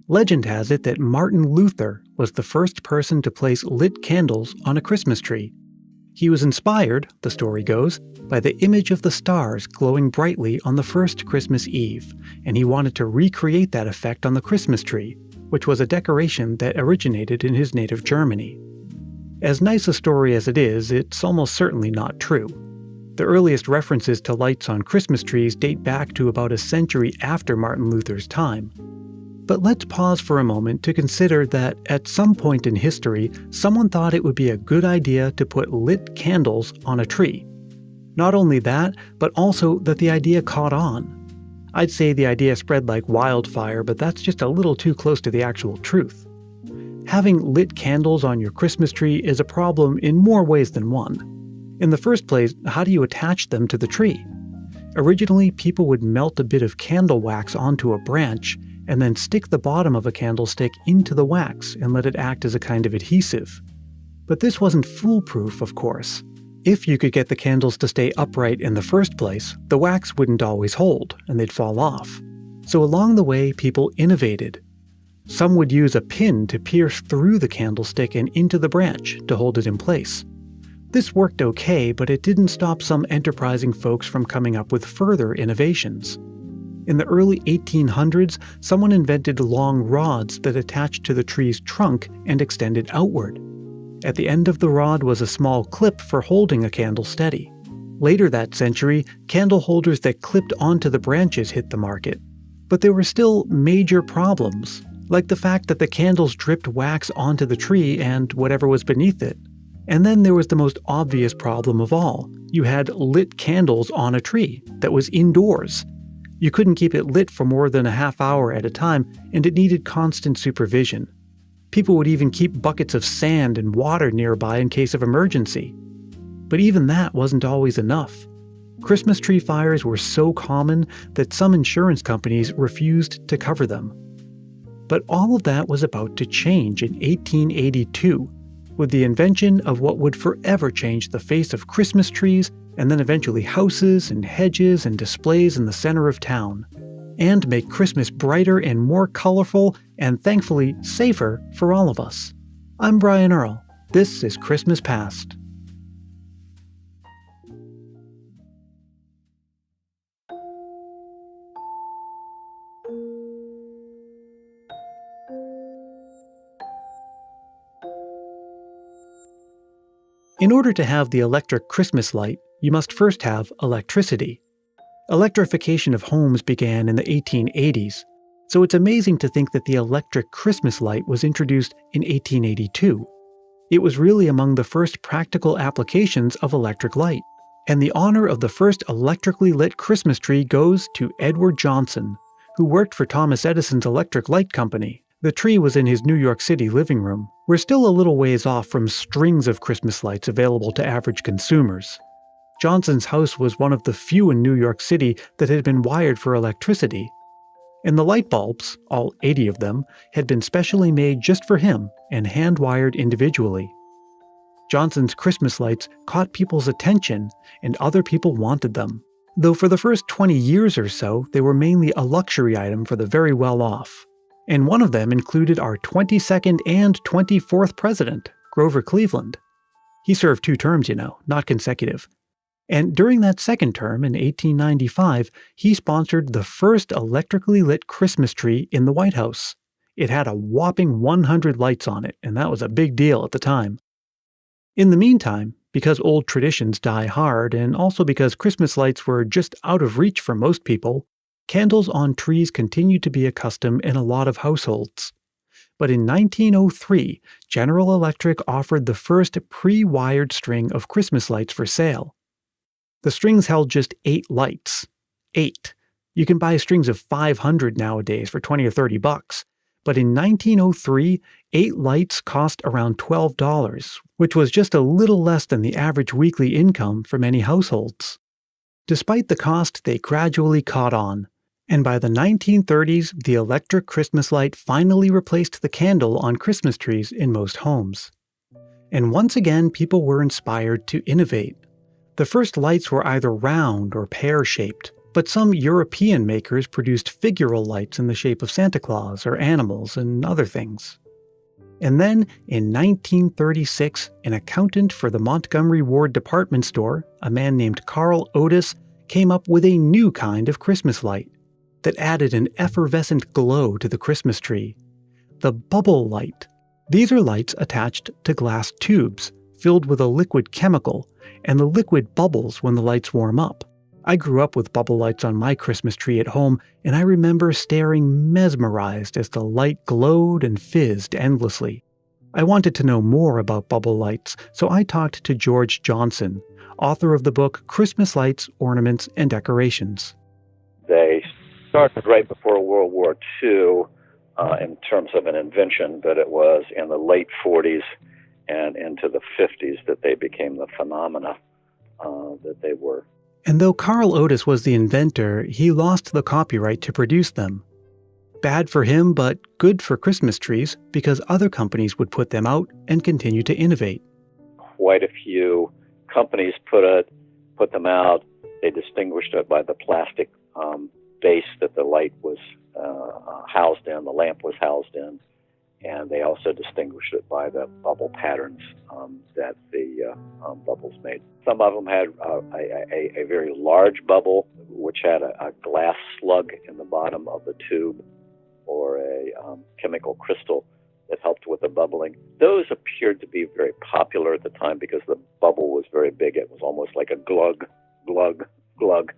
Legend has it that Martin Luther was the first person to place lit candles on a Christmas tree. He was inspired, the story goes, by the image of the stars glowing brightly on the first Christmas Eve, and he wanted to recreate that effect on the Christmas tree, which was a decoration that originated in his native Germany. As nice a story as it is, it's almost certainly not true. The earliest references to lights on Christmas trees date back to about a century after Martin Luther's time. But let's pause for a moment to consider that at some point in history, someone thought it would be a good idea to put lit candles on a tree. Not only that, but also that the idea caught on. I'd say the idea spread like wildfire, but that's just a little too close to the actual truth. Having lit candles on your Christmas tree is a problem in more ways than one. In the first place, how do you attach them to the tree? Originally, people would melt a bit of candle wax onto a branch and then stick the bottom of a candlestick into the wax and let it act as a kind of adhesive. But this wasn't foolproof, of course. If you could get the candles to stay upright in the first place, the wax wouldn't always hold, and they'd fall off. So along the way, people innovated. Some would use a pin to pierce through the candlestick and into the branch to hold it in place. This worked okay, but it didn't stop some enterprising folks from coming up with further innovations. In the early 1800s, someone invented long rods that attached to the tree's trunk and extended outward. At the end of the rod was a small clip for holding a candle steady. Later that century, candle holders that clipped onto the branches hit the market. But there were still major problems, like the fact that the candles dripped wax onto the tree and whatever was beneath it. And then there was the most obvious problem of all. You had lit candles on a tree that was indoors. You couldn't keep it lit for more than a half hour at a time, and it needed constant supervision. People would even keep buckets of sand and water nearby in case of emergency. But even that wasn't always enough. Christmas tree fires were so common that some insurance companies refused to cover them. But all of that was about to change in 1882, with the invention of what would forever change the face of Christmas trees and then eventually houses and hedges and displays in the center of town, and make Christmas brighter and more colorful and thankfully safer for all of us. I'm Brian Earl. This is Christmas Past. In order to have the electric Christmas light, you must first have electricity. Electrification of homes began in the 1880s, so it's amazing to think that the electric Christmas light was introduced in 1882. It was really among the first practical applications of electric light, and the honor of the first electrically lit Christmas tree goes to Edward Johnson, who worked for Thomas Edison's electric light company. The tree was in his New York City living room. We're still a little ways off from strings of Christmas lights available to average consumers. Johnson's house was one of the few in New York City that had been wired for electricity. And the light bulbs, all 80 of them, had been specially made just for him and hand-wired individually. Johnson's Christmas lights caught people's attention, and other people wanted them. Though for the first 20 years or so, they were mainly a luxury item for the very well-off. And one of them included our 22nd and 24th president, Grover Cleveland. He served 2 terms, not consecutive. And during that second term in 1895, he sponsored the first electrically lit Christmas tree in the White House. It had a whopping 100 lights on it, and that was a big deal at the time. In the meantime, because old traditions die hard, and also because Christmas lights were just out of reach for most people, candles on trees continued to be a custom in a lot of households. But in 1903, General Electric offered the first pre-wired string of Christmas lights for sale. The strings held just 8 lights. 8. You can buy strings of 500 nowadays for $20 or $30. But in 1903, 8 lights cost around $12, which was just a little less than the average weekly income for many households. Despite the cost, they gradually caught on. And by the 1930s, the electric Christmas light finally replaced the candle on Christmas trees in most homes. And once again, people were inspired to innovate. The first lights were either round or pear-shaped, But some European makers produced figural lights in the shape of Santa Claus or animals and other things. And then, in 1936, an accountant for the Montgomery Ward department store, a man named Carl Otis, came up with a new kind of Christmas light that added an effervescent glow to the Christmas tree. The bubble light. These are lights attached to glass tubes, filled with a liquid chemical, and the liquid bubbles when the lights warm up. I grew up with bubble lights on my Christmas tree at home, and I remember staring mesmerized as the light glowed and fizzed endlessly. I wanted to know more about bubble lights, so I talked to George Johnson, author of the book Christmas Lights, Ornaments, and Decorations. They started right before World War II in terms of an invention, but it was in the late 40s and into the 50s that they became the phenomena that they were. And though Carl Otis was the inventor, he lost the copyright to produce them. Bad for him, but good for Christmas trees, because other companies would put them out and continue to innovate. Quite a few companies put them out. They distinguished it by the plastic base that the light was housed in, the lamp was housed in, and they also distinguished it by the bubble patterns that the bubbles made. Some of them had a very large bubble, which had a glass slug in the bottom of the tube, or a chemical crystal that helped with the bubbling. Those appeared to be very popular at the time because the bubble was very big. It was almost like a glug, glug, glug.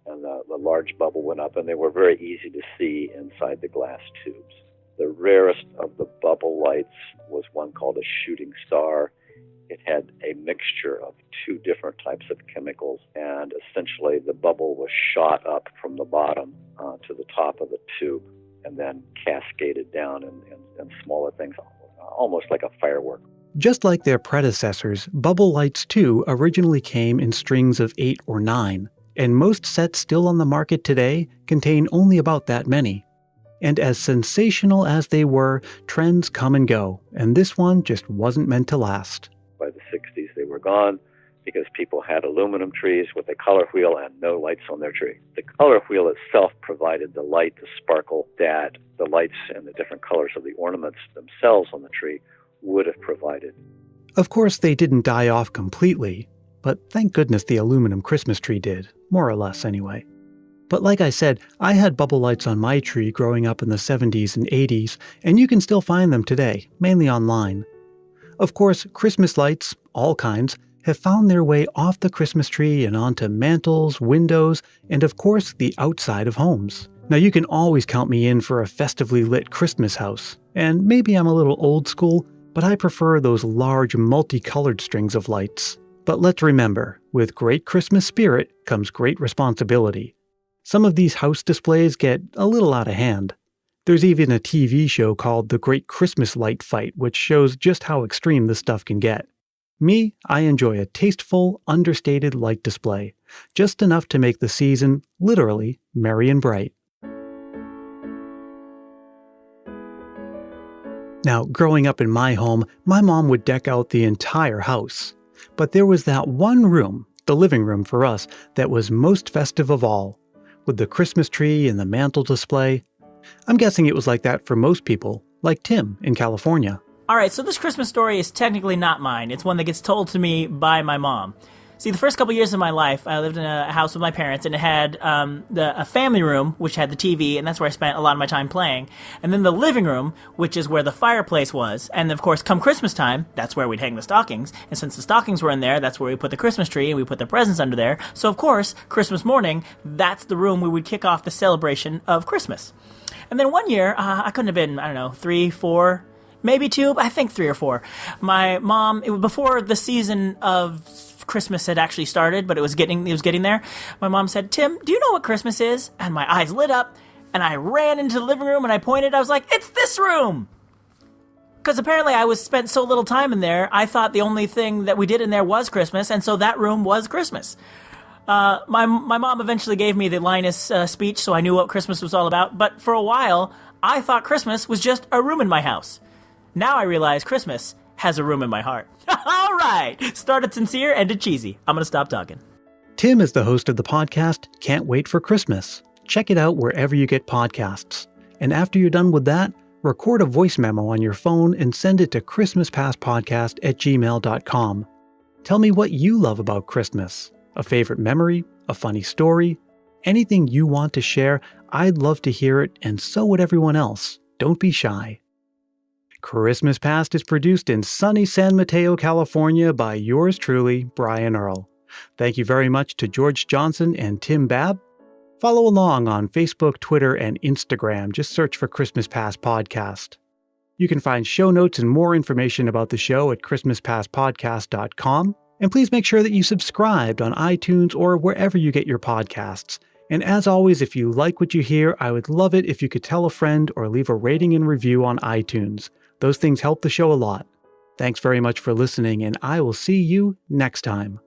And the large bubble went up, and they were very easy to see inside the glass tubes. The rarest of the bubble lights was one called a shooting star. It had a mixture of two different types of chemicals, and essentially the bubble was shot up from the bottom to the top of the tube and then cascaded down in smaller things, almost like a firework. Just like their predecessors, bubble lights too originally came in strings of 8 or 9. And most sets still on the market today contain only about that many. And as sensational as they were, trends come and go, and this one just wasn't meant to last. By the 60s, they were gone because people had aluminum trees with a color wheel and no lights on their tree. The color wheel itself provided the light, the sparkle that the lights and the different colors of the ornaments themselves on the tree would have provided. Of course, they didn't die off completely. But thank goodness the aluminum Christmas tree did, more or less anyway. But like I said, I had bubble lights on my tree growing up in the 70s and 80s, and you can still find them today, mainly online. Of course, Christmas lights, all kinds, have found their way off the Christmas tree and onto mantles, windows, and of course the outside of homes. Now you can always count me in for a festively lit Christmas house, and maybe I'm a little old school, but I prefer those large multicolored strings of lights. But let's remember, with great Christmas spirit comes great responsibility. Some of these house displays get a little out of hand. There's even a TV show called The Great Christmas Light Fight, which shows just how extreme this stuff can get. Me, I enjoy a tasteful, understated light display, just enough to make the season, literally, merry and bright. Now, growing up in my home, my mom would deck out the entire house. But there was that one room, the living room for us, that was most festive of all, with the Christmas tree and the mantle display. I'm guessing it was like that for most people, like Tim in California. All right, so this Christmas story is technically not mine. It's one that gets told to me by my mom. See, the first couple years of my life, I lived in a house with my parents, and it had a family room, which had the TV, and that's where I spent a lot of my time playing. And then the living room, which is where the fireplace was. And of course, come Christmas time, that's where we'd hang the stockings. And since the stockings were in there, that's where we put the Christmas tree, and we put the presents under there. So of course, Christmas morning, that's the room where we'd kick off the celebration of Christmas. And then one year, I couldn't have been, 3, 4... maybe 2, I think 3 or 4. My mom, it was before the season of Christmas had actually started, but it was getting there. My mom said, "Tim, do you know what Christmas is?" And my eyes lit up, and I ran into the living room and I pointed. I was like, "It's this room!" Because apparently I spent so little time in there, I thought the only thing that we did in there was Christmas, and so that room was Christmas. My mom eventually gave me the Linus speech, so I knew what Christmas was all about. But for a while, I thought Christmas was just a room in my house. Now I realize Christmas has a room in my heart. All right. Started sincere, ended cheesy. I'm going to stop talking. Tim is the host of the podcast Can't Wait for Christmas. Check it out wherever you get podcasts. And after you're done with that, record a voice memo on your phone and send it to christmaspastpodcast@gmail.com. Tell me what you love about Christmas. A favorite memory, a funny story, anything you want to share. I'd love to hear it, and so would everyone else. Don't be shy. Christmas Past is produced in sunny San Mateo, California by yours truly, Brian Earl. Thank you very much to George Johnson and Tim Babb. Follow along on Facebook, Twitter, and Instagram. Just search for Christmas Past Podcast. You can find show notes and more information about the show at christmaspastpodcast.com. And please make sure that you subscribed on iTunes or wherever you get your podcasts. And as always, if you like what you hear, I would love it if you could tell a friend or leave a rating and review on iTunes. Those things help the show a lot. Thanks very much for listening, and I will see you next time.